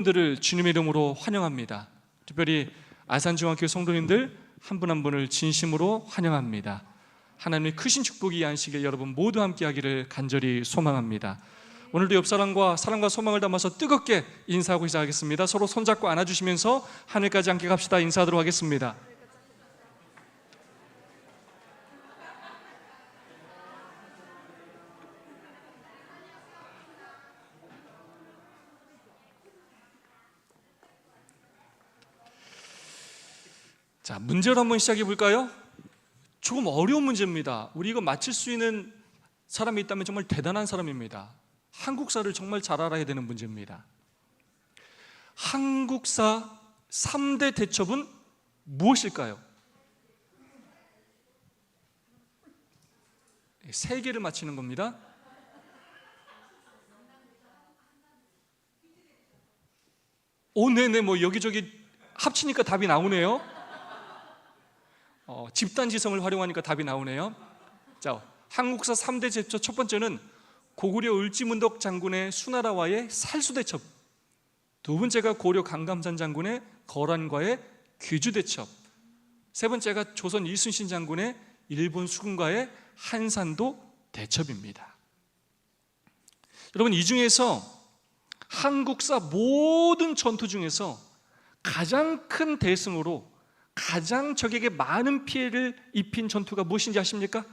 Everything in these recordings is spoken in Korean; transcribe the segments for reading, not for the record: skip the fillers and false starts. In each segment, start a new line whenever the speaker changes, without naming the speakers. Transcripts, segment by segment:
들을 주님의 이름으로 환영합니다. 특별히 아산중앙교회 성도님들 한 분 한 분을 진심으로 환영합니다. 하나님의 크신 축복이 이 안식일 여러분 모두 함께하기를 간절히 소망합니다. 오늘도 옆사람과 사랑과 소망을 담아서 뜨겁게 인사하고 시작하겠습니다. 서로 손잡고 안아주시면서 하늘까지 함께 갑시다. 인사하도록 하겠습니다. 자, 문제를 한번 시작해 볼까요? 조금 어려운 문제입니다. 우리 이거 맞힐 수 있는 사람이 있다면 정말 대단한 사람입니다. 한국사를 정말 잘 알아야 되는 문제입니다. 한국사 3대 대첩은 무엇일까요? 세 개를 맞히는 겁니다. 네네, 뭐 여기저기 합치니까 답이 나오네요. 집단지성을 활용하니까 답이 나오네요. 자, 한국사 3대 대첩 첫 번째는 고구려 을지문덕 장군의 수나라와의 살수대첩, 두 번째가 고려 강감산 장군의 거란과의 귀주대첩, 세 번째가 조선 이순신 장군의 일본 수군과의 한산도 대첩입니다. 여러분, 이 중에서 한국사 모든 전투 중에서 가장 큰 대승으로 가장 적에게 많은 피해를 입힌 전투가 무엇인지 아십니까?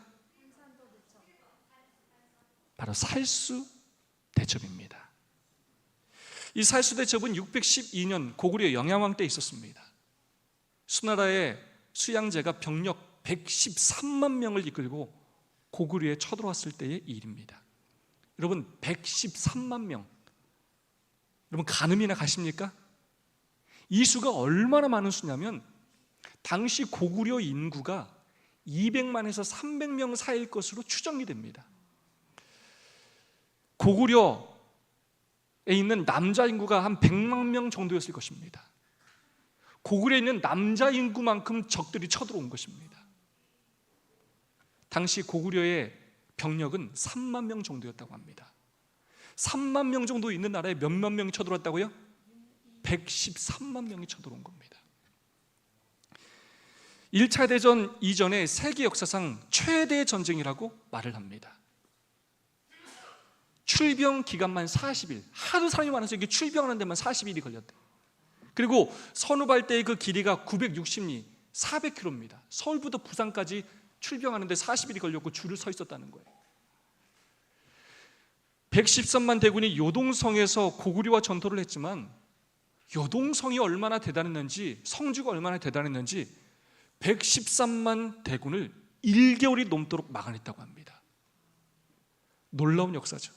바로 살수대첩입니다. 이 살수대첩은 612년 고구려 영양왕 때 있었습니다. 수나라의 수양제가 병력 113만 명을 이끌고 고구려에 쳐들어왔을 때의 일입니다. 여러분, 113만 명, 여러분 가늠이나 가십니까? 이 수가 얼마나 많은 수냐면 당시 고구려 인구가 200만에서 300명 사이일 것으로 추정이 됩니다. 고구려에 있는 남자 인구가 한 100만 명 정도였을 것입니다. 고구려에 있는 남자 인구만큼 적들이 쳐들어온 것입니다. 당시 고구려의 병력은 3만 명 정도였다고 합니다. 3만 명 정도 있는 나라에 몇만 명이 쳐들어왔다고요? 113만 명이 쳐들어온 겁니다. 1차 대전 이전에 세계 역사상 최대 전쟁이라고 말을 합니다. 출병 기간만 40일, 하도 사람이 많아서 이게 출병하는 데만 40일이 걸렸대요. 그리고 선후발대의 그 길이가 960리, 400km입니다. 서울부터 부산까지 출병하는데 40일이 걸렸고 줄을 서 있었다는 거예요. 113만 대군이 요동성에서 고구려와 전투를 했지만 요동성이 얼마나 대단했는지, 성주가 얼마나 대단했는지 113만 대군을 1개월이 넘도록 막아냈다고 합니다. 놀라운 역사죠.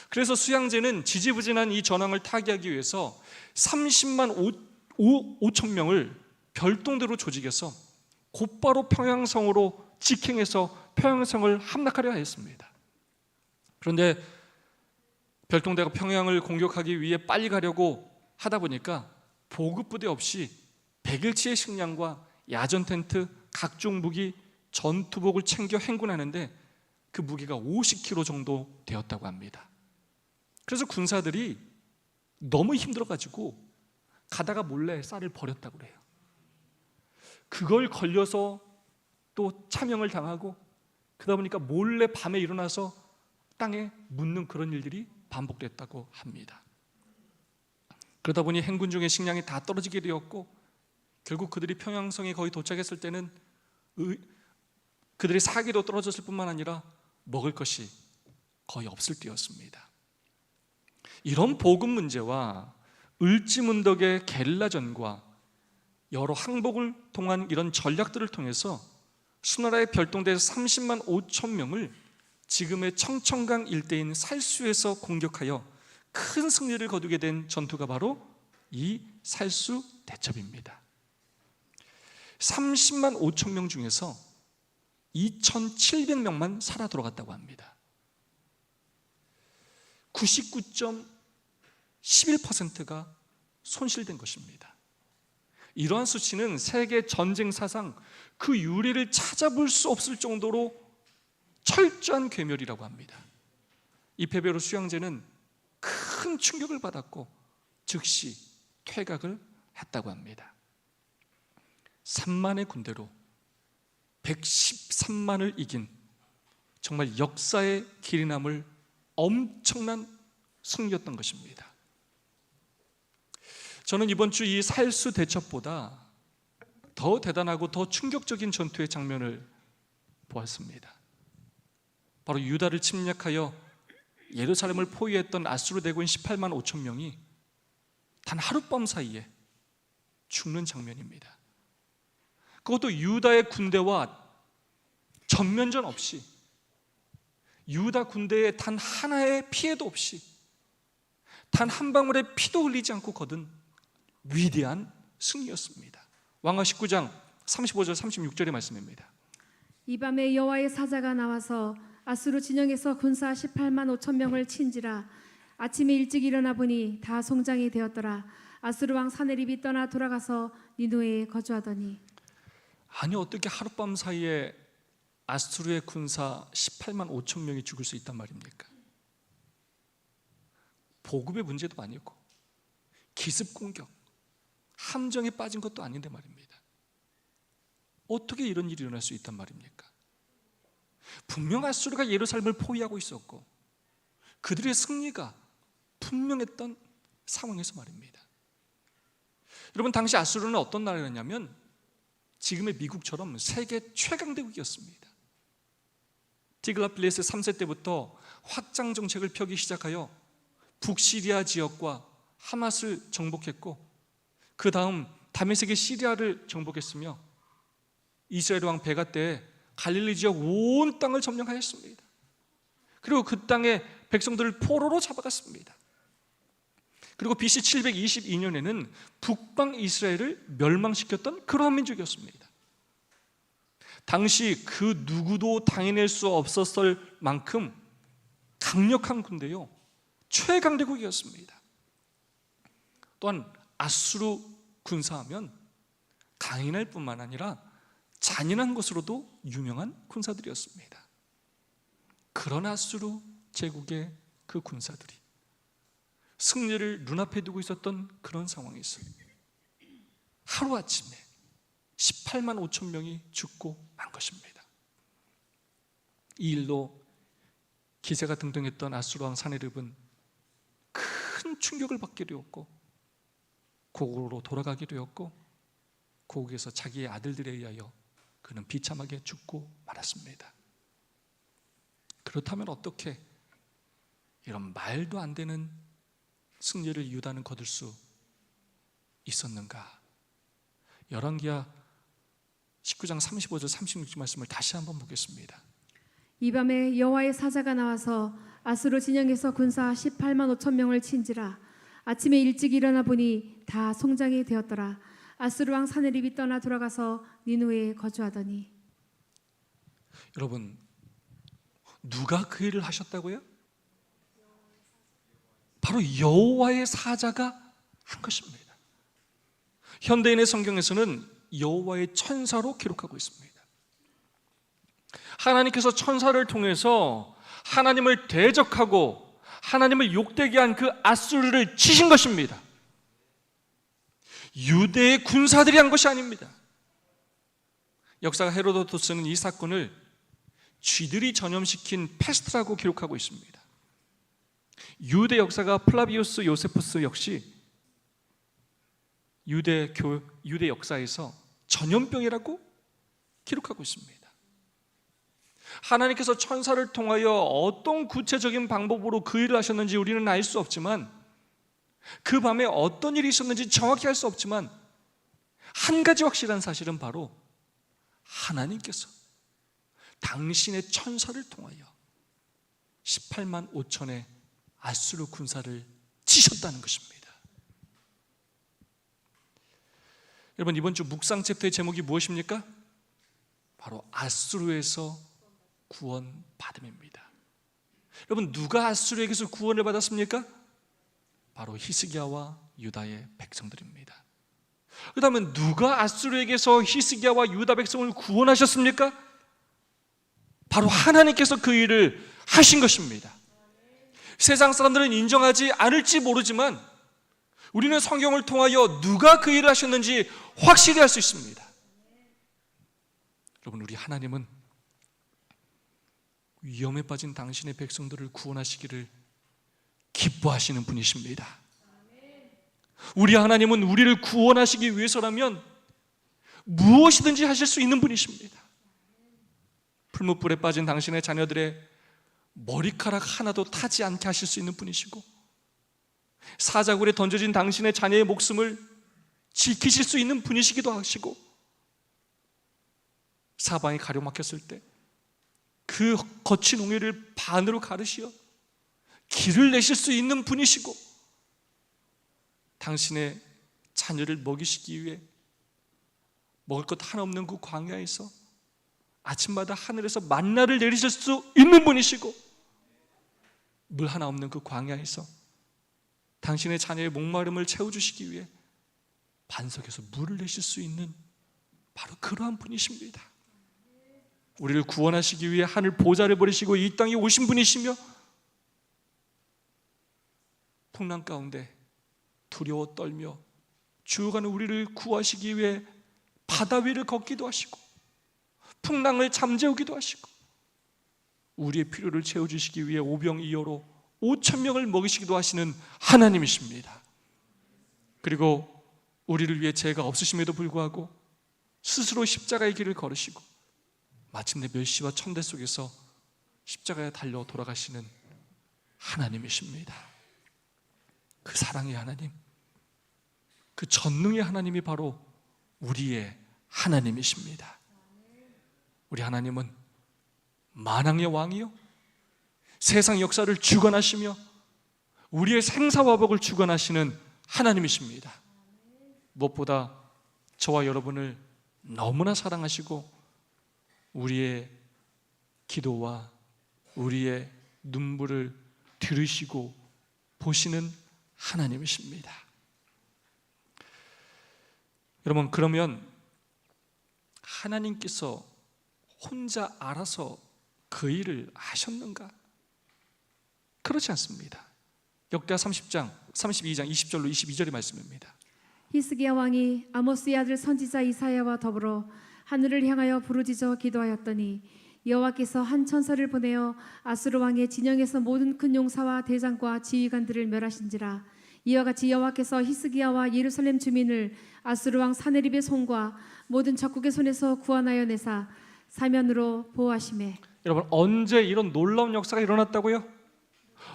그래서 수양제는 지지부진한 이 전황을 타개하기 위해서 30만 5천 명을 별동대로 조직해서 곧바로 평양성으로 직행해서 평양성을 함락하려 하였습니다. 그런데 별동대가 평양을 공격하기 위해 빨리 가려고 하다 보니까 보급부대 없이 100일치의 식량과 야전 텐트, 각종 무기, 전투복을 챙겨 행군하는데 그 무게가 50kg 정도 되었다고 합니다. 그래서 군사들이 너무 힘들어가지고 가다가 몰래 쌀을 버렸다고 그래요. 그걸 걸려서 또 차명을 당하고 그러다 보니까 몰래 밤에 일어나서 땅에 묻는 그런 일들이 반복됐다고 합니다. 그러다 보니 행군 중에 식량이 다 떨어지게 되었고 결국 그들이 평양성에 거의 도착했을 때는 그들의 사기도 떨어졌을 뿐만 아니라 먹을 것이 거의 없을 때였습니다. 이런 보급 문제와 을지문덕의 게릴라전과 여러 항복을 통한 이런 전략들을 통해서 수나라의 별동대 30만 5천 명을 지금의 청천강 일대인 살수에서 공격하여 큰 승리를 거두게 된 전투가 바로 이 살수대첩입니다. 30만 5천 명 중에서 2,700명만 살아 돌아갔다고 합니다. 99.11%가 손실된 것입니다. 이러한 수치는 세계 전쟁 사상 그 유례를 찾아볼 수 없을 정도로 철저한 괴멸이라고 합니다. 이 패배로 수양제는 큰 충격을 받았고 즉시 퇴각을 했다고 합니다. 3만의 군대로 113만을 이긴 정말 역사의 길이 남을 엄청난 승리였던 것입니다. 저는 이번 주 이 살수 대첩보다 더 대단하고 더 충격적인 전투의 장면을 보았습니다. 바로 유다를 침략하여 예루살렘을 포위했던 아수르 대군 18만 5천 명이 단 하룻밤 사이에 죽는 장면입니다. 그것도 유다의 군대와 전면전 없이, 유다 군대에 단 하나의 피해도 없이, 단 한 방울의 피도 흘리지 않고 거둔 위대한 승리였습니다. 왕하 19장 35절 36절의 말씀입니다.
이 밤에 여호와의 사자가 나와서 아수르 진영에서 군사 18만 5천 명을 친지라. 아침에 일찍 일어나 보니 다 송장이 되었더라. 아수르 왕 사네립이 떠나 돌아가서 니누에에 거주하더니.
아니, 어떻게 하룻밤 사이에 아수르의 군사 18만 5천 명이 죽을 수 있단 말입니까? 보급의 문제도 아니고 기습 공격, 함정에 빠진 것도 아닌데 말입니다. 어떻게 이런 일이 일어날 수 있단 말입니까? 분명 아수르가 예루살렘을 포위하고 있었고 그들의 승리가 분명했던 상황에서 말입니다. 여러분, 당시 아수르는 어떤 나라였냐면 지금의 미국처럼 세계 최강대국이었습니다. 디글라필레스 3세 때부터 확장 정책을 펴기 시작하여 북시리아 지역과 하맛을 정복했고, 그 다음 다메섹의 시리아를 정복했으며 이스라엘 왕 베가 때에 갈릴리 지역 온 땅을 점령하였습니다. 그리고 그 땅의 백성들을 포로로 잡아갔습니다. 그리고 BC 722년에는 북방 이스라엘을 멸망시켰던 그러한 민족이었습니다. 당시 그 누구도 당해낼 수 없었을 만큼 강력한 군대요, 최강대국이었습니다. 또한 아수르 군사하면 강인할 뿐만 아니라 잔인한 것으로도 유명한 군사들이었습니다. 그런 아수르 제국의 그 군사들이 승리를 눈앞에 두고 있었던 그런 상황에서 하루아침에 18만 5천 명이 죽고 만 것입니다. 이 일로 기세가 등등했던 아수르 왕 사네립은 큰 충격을 받게 되었고 고국으로 돌아가게 되었고, 고국에서 자기의 아들들에 의하여 그는 비참하게 죽고 말았습니다. 그렇다면 어떻게 이런 말도 안 되는 승리를 유다는 거둘 수 있었는가? 열왕기하 19장 35절 36절 말씀을 다시 한번 보겠습니다.
이 밤에 여호와의 사자가 나와서 아수르 진영에서 군사 18만 5천 명을 친지라. 아침에 일찍 일어나 보니 다 송장이 되었더라. 아수르 왕 사네립이 떠나 돌아가서 니누에에 거주하더니.
여러분, 누가 그 일을 하셨다고요? 바로 여호와의 사자가 한 것입니다. 현대인의 성경에서는 여호와의 천사로 기록하고 있습니다. 하나님께서 천사를 통해서 하나님을 대적하고 하나님을 욕되게 한 그 아수르를 치신 것입니다. 유대의 군사들이 한 것이 아닙니다. 역사가 헤로도토스는 이 사건을 쥐들이 전염시킨 패스트라고 기록하고 있습니다. 유대 역사가 플라비우스 요세푸스 역시 유대 역사에서 전염병이라고 기록하고 있습니다. 하나님께서 천사를 통하여 어떤 구체적인 방법으로 그 일을 하셨는지 우리는 알 수 없지만, 그 밤에 어떤 일이 있었는지 정확히 알 수 없지만, 한 가지 확실한 사실은 바로 하나님께서 당신의 천사를 통하여 18만 5천의 아수르 군사를 치셨다는 것입니다. 여러분, 이번 주 묵상 챕터의 제목이 무엇입니까? 바로 아수르에서 구원받음입니다. 여러분, 누가 아수르에게서 구원을 받았습니까? 바로 히스기야와 유다의 백성들입니다. 그렇다면 누가 아수르에게서 히스기야와 유다 백성을 구원하셨습니까? 바로 하나님께서 그 일을 하신 것입니다. 세상 사람들은 인정하지 않을지 모르지만 우리는 성경을 통하여 누가 그 일을 하셨는지 확실히 알 수 있습니다. 여러분, 우리 하나님은 위험에 빠진 당신의 백성들을 구원하시기를 기뻐하시는 분이십니다. 우리 하나님은 우리를 구원하시기 위해서라면 무엇이든지 하실 수 있는 분이십니다. 풀무불에 빠진 당신의 자녀들의 머리카락 하나도 타지 않게 하실 수 있는 분이시고, 사자굴에 던져진 당신의 자녀의 목숨을 지키실 수 있는 분이시기도 하시고, 사방이 가로막혔을 때 그 거친 옹이를 반으로 가르시어 길을 내실 수 있는 분이시고, 당신의 자녀를 먹이시기 위해 먹을 것 하나 없는 그 광야에서 아침마다 하늘에서 만나를 내리실 수 있는 분이시고, 물 하나 없는 그 광야에서 당신의 자녀의 목마름을 채워주시기 위해 반석에서 물을 내실 수 있는 바로 그러한 분이십니다. 우리를 구원하시기 위해 하늘 보좌를 버리시고 이 땅에 오신 분이시며, 풍랑 가운데 두려워 떨며 죽어가는 우리를 구하시기 위해 바다 위를 걷기도 하시고 풍랑을 잠재우기도 하시고, 우리의 필요를 채워주시기 위해 오병이어로 5,000명을 먹이시기도 하시는 하나님이십니다. 그리고 우리를 위해 죄가 없으심에도 불구하고 스스로 십자가의 길을 걸으시고 마침내 멸시와 천대 속에서 십자가에 달려 돌아가시는 하나님이십니다. 그 사랑의 하나님, 그 전능의 하나님이 바로 우리의 하나님이십니다. 우리 하나님은 만왕의 왕이요, 세상 역사를 주관하시며 우리의 생사화복을 주관하시는 하나님이십니다. 무엇보다 저와 여러분을 너무나 사랑하시고 우리의 기도와 우리의 눈물을 들으시고 보시는 하나님이십니다. 여러분, 그러면 하나님께서 혼자 알아서 그 일을 하셨는가? 그렇지 않습니다. 역대하 30장 32장 20절로 22절의 말씀입니다.
히스기야 왕이 아모스의 아들 선지자 이사야와 더불어 하늘을 향하여 부르짖어 기도하였더니 여호와께서 한 천사를 보내어 아수르 왕의 진영에서 모든 큰 용사와 대장과 지휘관들을 멸하신지라. 이와 같이 여호와께서 히스기야와 예루살렘 주민을 아수르 왕 사네립의 손과 모든 적국의 손에서 구원하여 내사 사면으로 보호하시매.
여러분, 언제 이런 놀라운 역사가 일어났다고요?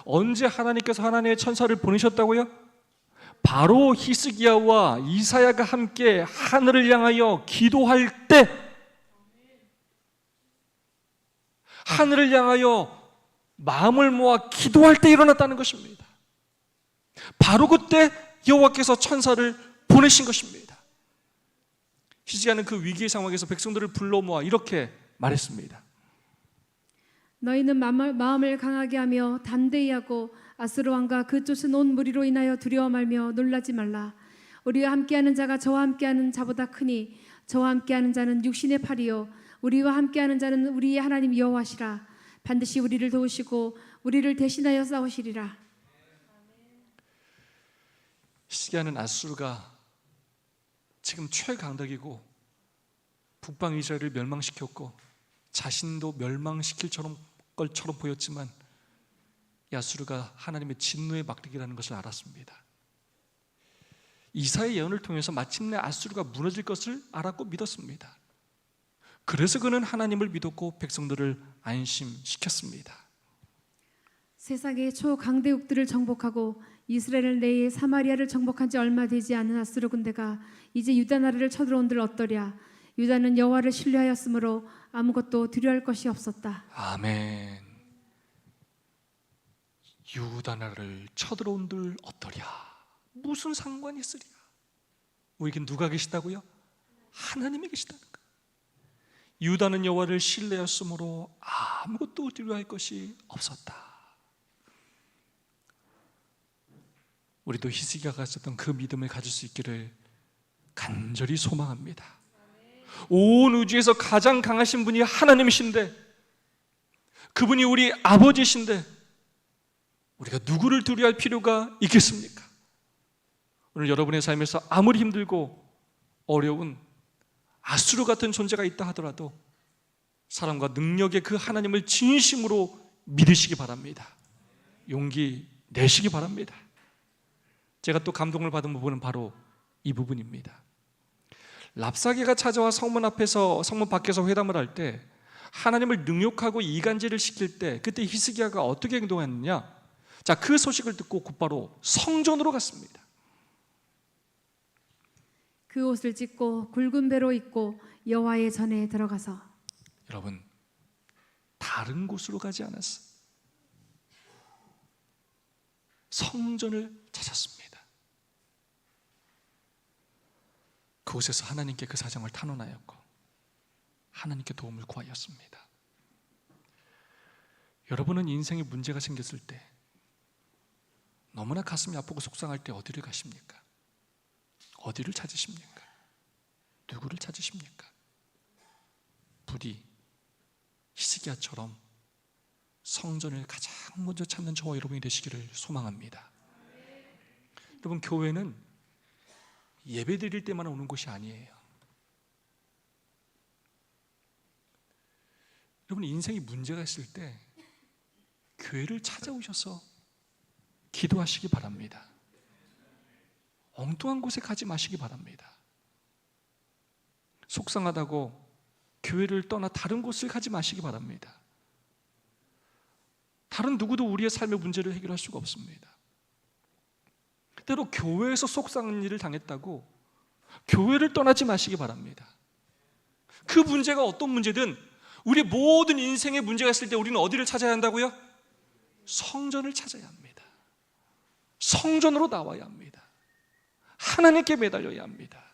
언제 하나님께서 하나님의 천사를 보내셨다고요? 바로 히스기야와 이사야가 함께 하늘을 향하여 기도할 때, 하늘을 향하여 마음을 모아 기도할 때 일어났다는 것입니다. 바로 그때 여호와께서 천사를 보내신 것입니다. 히스기야는 그 위기의 상황에서 백성들을 불러 모아 이렇게 말했습니다.
너희는 마음을 강하게 하며 담대히 하고 아수르 왕과 그 쫓은 온 무리로 인하여 두려워 말며 놀라지 말라. 우리와 함께하는 자가 저와 함께하는 자보다 크니 저와 함께하는 자는 육신의 팔이요 우리와 함께하는 자는 우리의 하나님 여호와시라. 반드시 우리를 도우시고 우리를 대신하여 싸우시리라.
히스기야는 아수르가 지금 최강덕이고 북방 이스라엘을 멸망시켰고 자신도 멸망시킬 것처럼 보였지만 아수르가 하나님의 진노의 막대기라는 것을 알았습니다. 이사야의 예언을 통해서 마침내 아수르가 무너질 것을 알았고 믿었습니다. 그래서 그는 하나님을 믿었고 백성들을 안심시켰습니다.
세상의 초강대국들을 정복하고 이스라엘 내에 사마리아를 정복한 지 얼마 되지 않은 아수르 군대가 이제 유다 나라를 쳐들어온들 어떠랴. 유다는 여호와를 신뢰하였으므로 아무것도 두려워할 것이 없었다.
아멘. 유다 나라를 쳐들어온들 어떠랴. 무슨 상관이 있으랴. 우리에게 누가 계시다고요? 하나님이 계시다는 거예요. 유다는 여호와를 신뢰하였으므로 아무것도 두려워할 것이 없었다. 우리도 히스기야가 가졌던 그 믿음을 가질 수 있기를 간절히 소망합니다. 온 우주에서 가장 강하신 분이 하나님이신데, 그분이 우리 아버지신데 우리가 누구를 두려워할 필요가 있겠습니까? 오늘 여러분의 삶에서 아무리 힘들고 어려운 아수르 같은 존재가 있다 하더라도 사랑과 능력의 그 하나님을 진심으로 믿으시기 바랍니다. 용기 내시기 바랍니다. 제가 또 감동을 받은 부분은 바로 이 부분입니다. 랍사게가 찾아와 성문 밖에서 회담을 할 때 하나님을 능욕하고 이간질을 시킬 때 그때 히스기야가 어떻게 행동했느냐? 자, 그 소식을 듣고 곧바로 성전으로 갔습니다.
그 옷을 찢고 굵은 배로 입고 여호와의 전에 들어가서
여러분, 다른 곳으로 가지 않았어요. 성전을 찾았습니다. 그곳에서 하나님께 그 사정을 탄원하였고 하나님께 도움을 구하였습니다. 여러분은 인생에 문제가 생겼을 때 너무나 가슴이 아프고 속상할 때 어디를 가십니까? 어디를 찾으십니까? 누구를 찾으십니까? 부디 히스기야처럼 성전을 가장 먼저 찾는 저와 여러분이 되시기를 소망합니다. 여러분, 교회는 예배 드릴 때만 오는 곳이 아니에요. 여러분, 인생에 문제가 있을 때 교회를 찾아오셔서 기도하시기 바랍니다. 엉뚱한 곳에 가지 마시기 바랍니다. 속상하다고 교회를 떠나 다른 곳을 가지 마시기 바랍니다. 다른 누구도 우리의 삶의 문제를 해결할 수가 없습니다. 때로 교회에서 속상한 일을 당했다고 교회를 떠나지 마시기 바랍니다. 그 문제가 어떤 문제든 우리 모든 인생의 문제가 있을 때 우리는 어디를 찾아야 한다고요? 성전을 찾아야 합니다. 성전으로 나와야 합니다. 하나님께 매달려야 합니다.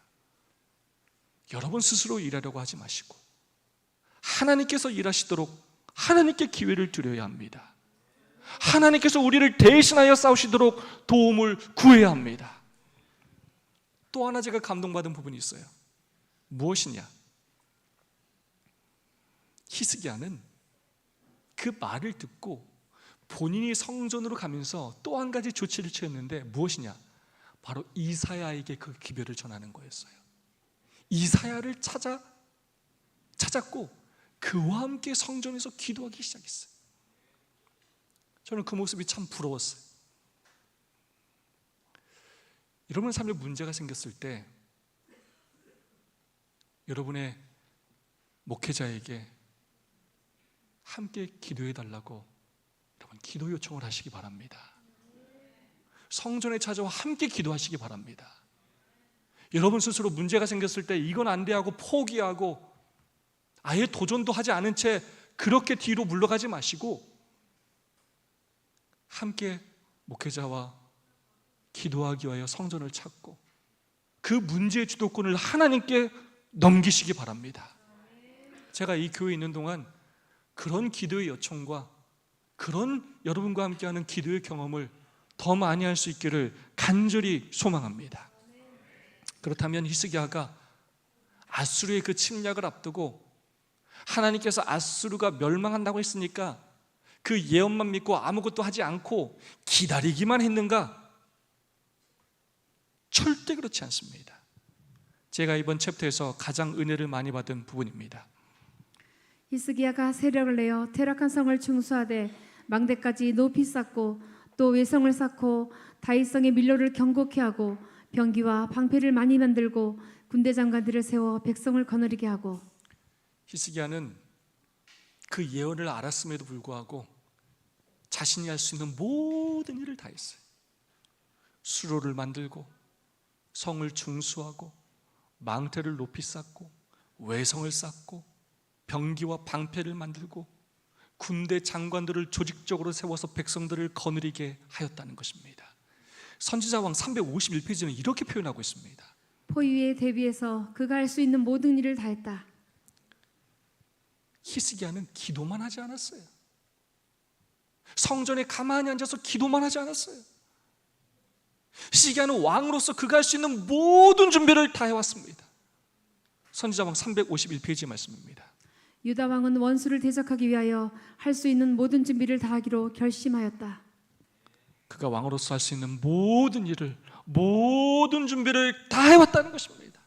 여러분 스스로 일하려고 하지 마시고 하나님께서 일하시도록 하나님께 기회를 드려야 합니다. 하나님께서 우리를 대신하여 싸우시도록 도움을 구해야 합니다. 또 하나 제가 감동받은 부분이 있어요. 무엇이냐? 히스기야는 그 말을 듣고 본인이 성전으로 가면서 또 한 가지 조치를 취했는데 무엇이냐? 바로 이사야에게 그 기별을 전하는 거였어요. 이사야를 찾았고 그와 함께 성전에서 기도하기 시작했어요. 저는 그 모습이 참 부러웠어요. 여러분 삶에 문제가 생겼을 때 여러분의 목회자에게 함께 기도해 달라고 여러분 기도 요청을 하시기 바랍니다. 성전에 찾아와 함께 기도하시기 바랍니다. 여러분 스스로 문제가 생겼을 때 이건 안 돼 하고 포기하고 아예 도전도 하지 않은 채 그렇게 뒤로 물러가지 마시고 함께 목회자와 기도하기 위하여 성전을 찾고 그 문제의 주도권을 하나님께 넘기시기 바랍니다. 제가 이 교회에 있는 동안 그런 기도의 요청과 그런 여러분과 함께하는 기도의 경험을 더 많이 할 수 있기를 간절히 소망합니다. 그렇다면 히스기야가 아수르의 그 침략을 앞두고 하나님께서 아수르가 멸망한다고 했으니까 그 예언만 믿고 아무것도 하지 않고 기다리기만 했는가? 절대 그렇지 않습니다. 제가 이번 챕터에서 가장 은혜를 많이 받은 부분입니다.
히스기야가 세력을 내어 퇴락한 성을 중수하되 망대까지 높이 쌓고 또 외성을 쌓고 다윗성의 밀로를 견고케 하고 병기와 방패를 많이 만들고 군대 장관들을 세워 백성을 거느리게 하고
히스기야는 그 예언을 알았음에도 불구하고 자신이 할 수 있는 모든 일을 다 했어요. 수로를 만들고 성을 중수하고 망대를 높이 쌓고 외성을 쌓고 병기와 방패를 만들고 군대 장관들을 조직적으로 세워서 백성들을 거느리게 하였다는 것입니다. 선지자왕 351페이지는 이렇게 표현하고 있습니다.
포위에 대비해서 그가 할 수 있는 모든 일을 다 했다.
히스기야는 기도만 하지 않았어요. 성전에 가만히 앉아서 기도만 하지 않았어요. 히스기야는 왕으로서 그가 할 수 있는 모든 준비를 다 해왔습니다. 선지자왕 351페이지의 말씀입니다.
유다 왕은 원수를 대적하기 위하여 할 수 있는 모든 준비를 다 하기로 결심하였다.
그가 왕으로서 할 수 있는 모든 일을 모든 준비를 다 해왔다는 것입니다.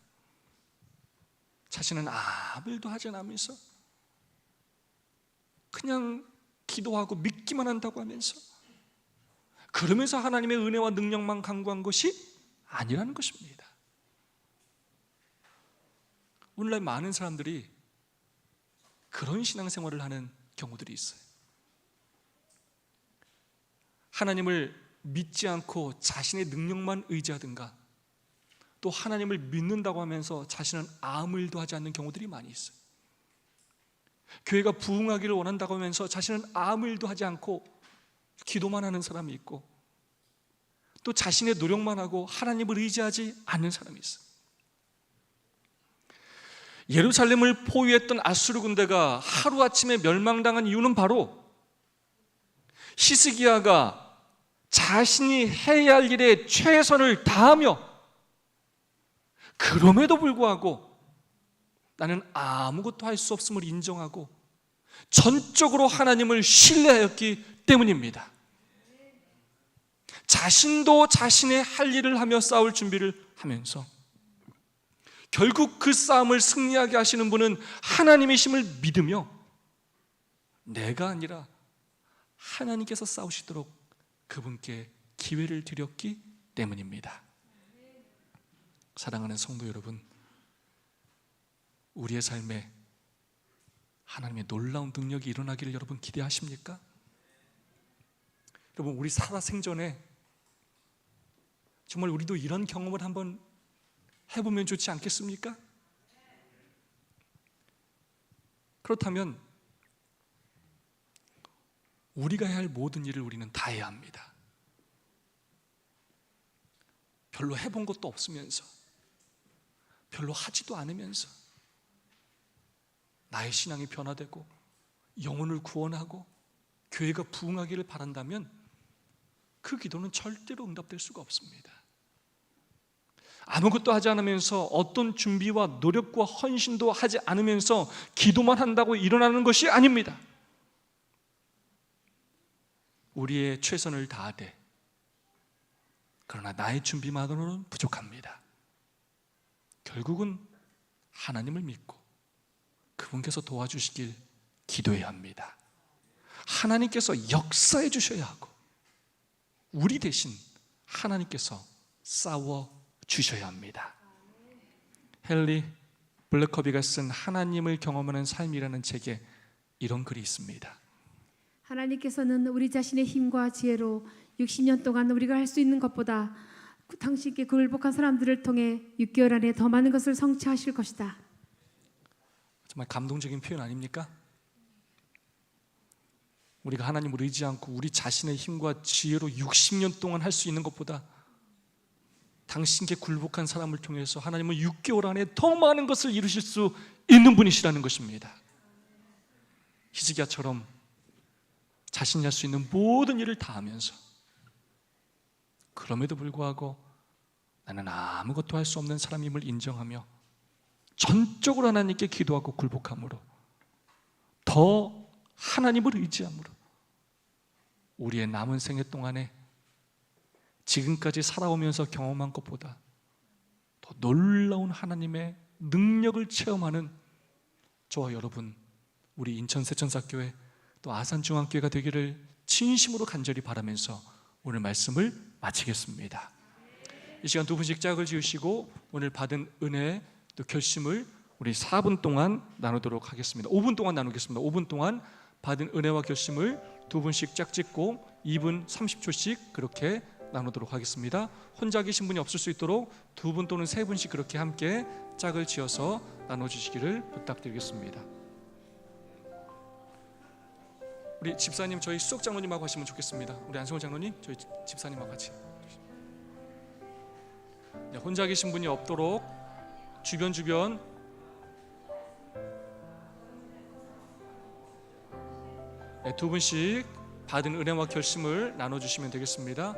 자신은 아무 일도 하지 않으면서 그냥 기도하고 믿기만 한다고 하면서, 그러면서 하나님의 은혜와 능력만 강구한 것이 아니라는 것입니다. 오늘날 많은 사람들이 그런 신앙생활을 하는 경우들이 있어요. 하나님을 믿지 않고 자신의 능력만 의지하든가, 또 하나님을 믿는다고 하면서 자신은 아무 일도 하지 않는 경우들이 많이 있어요. 교회가 부흥하기를 원한다고 하면서 자신은 아무 일도 하지 않고 기도만 하는 사람이 있고, 또 자신의 노력만 하고 하나님을 의지하지 않는 사람이 있어요. 예루살렘을 포위했던 아수르 군대가 하루아침에 멸망당한 이유는 바로 히스기야가 자신이 해야 할 일에 최선을 다하며, 그럼에도 불구하고 나는 아무것도 할 수 없음을 인정하고 전적으로 하나님을 신뢰하였기 때문입니다. 자신도 자신의 할 일을 하며 싸울 준비를 하면서, 결국 그 싸움을 승리하게 하시는 분은 하나님이심을 믿으며 내가 아니라 하나님께서 싸우시도록 그분께 기회를 드렸기 때문입니다. 사랑하는 성도 여러분, 우리의 삶에 하나님의 놀라운 능력이 일어나기를 여러분 기대하십니까? 여러분, 우리 살아생전에 정말 우리도 이런 경험을 한번 해보면 좋지 않겠습니까? 그렇다면 우리가 해야 할 모든 일을 우리는 다 해야 합니다. 별로 해본 것도 없으면서, 별로 하지도 않으면서 나의 신앙이 변화되고 영혼을 구원하고 교회가 부흥하기를 바란다면 그 기도는 절대로 응답될 수가 없습니다. 아무것도 하지 않으면서, 어떤 준비와 노력과 헌신도 하지 않으면서 기도만 한다고 일어나는 것이 아닙니다. 우리의 최선을 다하되, 그러나 나의 준비만으로는 부족합니다. 결국은 하나님을 믿고 그분께서 도와주시길 기도해야 합니다. 하나님께서 역사해 주셔야 하고, 우리 대신 하나님께서 싸워 주셔야 합니다. 헨리 블랙커비가 쓴 하나님을 경험하는 삶이라는 책에 이런 글이 있습니다.
하나님께서는 우리 자신의 힘과 지혜로 60년 동안 우리가 할 수 있는 것보다 당신께 굴복한 사람들을 통해 6개월 안에 더 많은 것을 성취하실 것이다.
정말 감동적인 표현 아닙니까? 우리가 하나님을 의지 않고 우리 자신의 힘과 지혜로 60년 동안 할 수 있는 것보다 당신께 굴복한 사람을 통해서 하나님은 6개월 안에 더 많은 것을 이루실 수 있는 분이시라는 것입니다. 히스기야처럼 자신이 할 수 있는 모든 일을 다 하면서, 그럼에도 불구하고 나는 아무것도 할 수 없는 사람임을 인정하며 전적으로 하나님께 기도하고 굴복함으로, 더 하나님을 의지함으로 우리의 남은 생애 동안에 지금까지 살아오면서 경험한 것보다 더 놀라운 하나님의 능력을 체험하는 저와 여러분, 우리 인천 세천사교회 또 아산중앙교회가 되기를 진심으로 간절히 바라면서 오늘 말씀을 마치겠습니다. 이 시간 두 분씩 짝을 지으시고 오늘 받은 은혜 또 결심을 우리 4분 동안 나누도록 하겠습니다. 5분 동안 나누겠습니다. 5분 동안 받은 은혜와 결심을 두 분씩 짝 짓고 2분 30초씩 그렇게 나누도록 하겠습니다. 혼자 계신 분이 없을 수 있도록 두 분 또는 세 분씩 그렇게 함께 짝을 지어서 나눠주시기를 부탁드리겠습니다. 우리 집사님, 저희 수석 장로님하고 하시면 좋겠습니다. 우리 안성호 장로님, 저희 집사님하고 같이. 네, 혼자 계신 분이 없도록 주변 네, 두 분씩 받은 은혜와 결심을 나눠주시면 되겠습니다.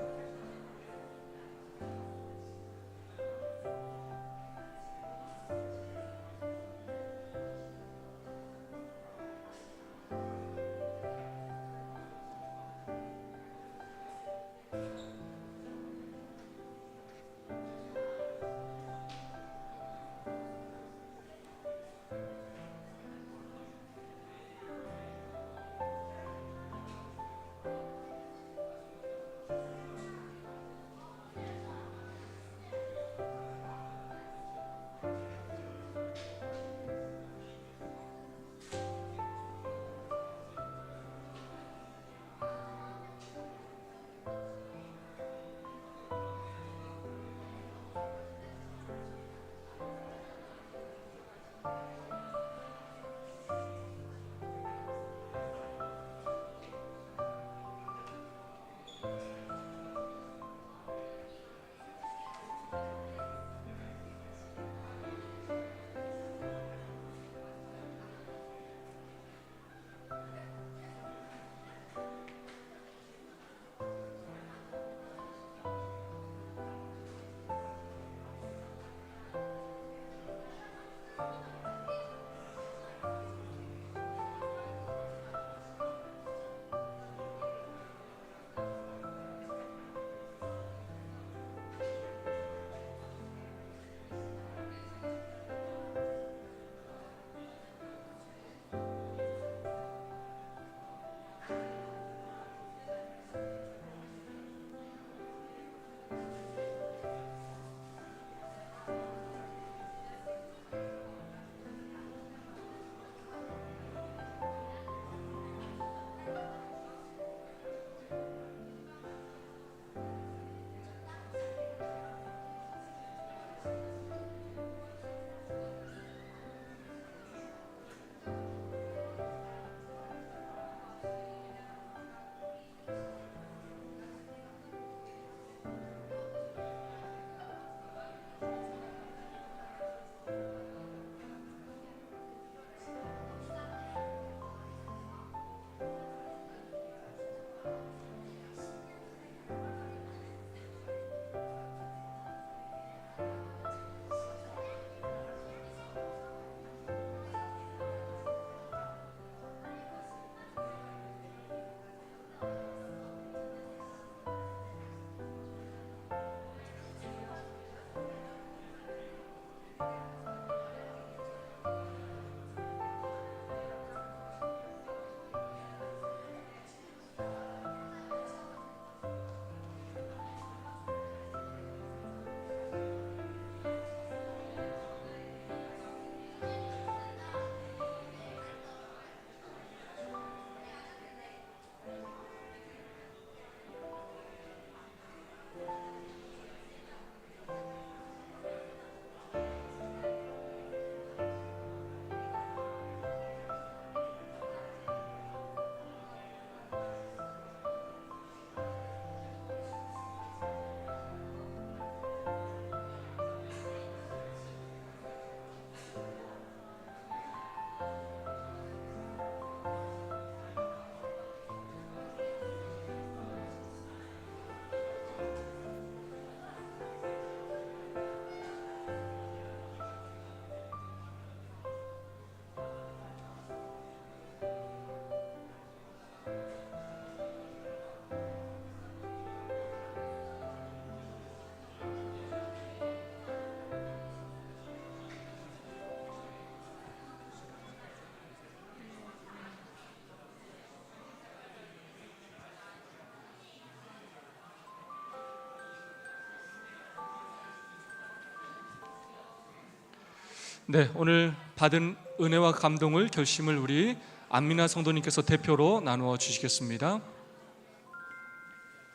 네, 오늘 받은 은혜와 감동을 결심을 우리 안미나 성도님께서 대표로 나누어 주시겠습니다.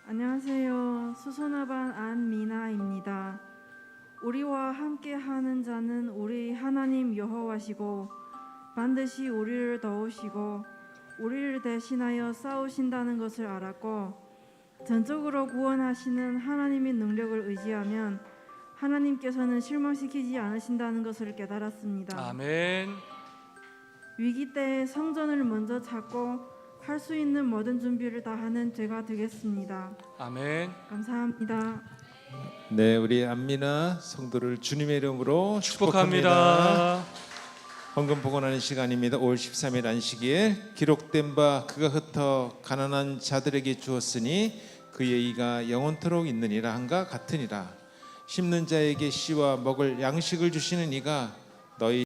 안녕하세요. 수소나반 안미나입니다. 우리와 함께하는 자는 우리 하나님 여호와시고 반드시 우리를 도우시고 우리를 대신하여 싸우신다는 것을 알았고 전적으로 구원하시는 하나님의 능력을 의지하면 하나님께서는 실망시키지 않으신다는 것을 깨달았습니다.
아멘.
위기 때에 성전을 먼저 찾고 할 수 있는 모든 준비를 다하는 제가 되겠습니다.
아멘.
감사합니다.
네, 우리 안미나 성도를 주님의 이름으로 축복합니다.
축복합니다.
헌금 복원하는 시간입니다. 5월 13일 안식일 기록된 바 그가 흩어 가난한 자들에게 주었으니 그의 의가 영원토록 있느니라 한가 같으니라. 심는 자에게 씨와 먹을 양식을 주시는 이가 너희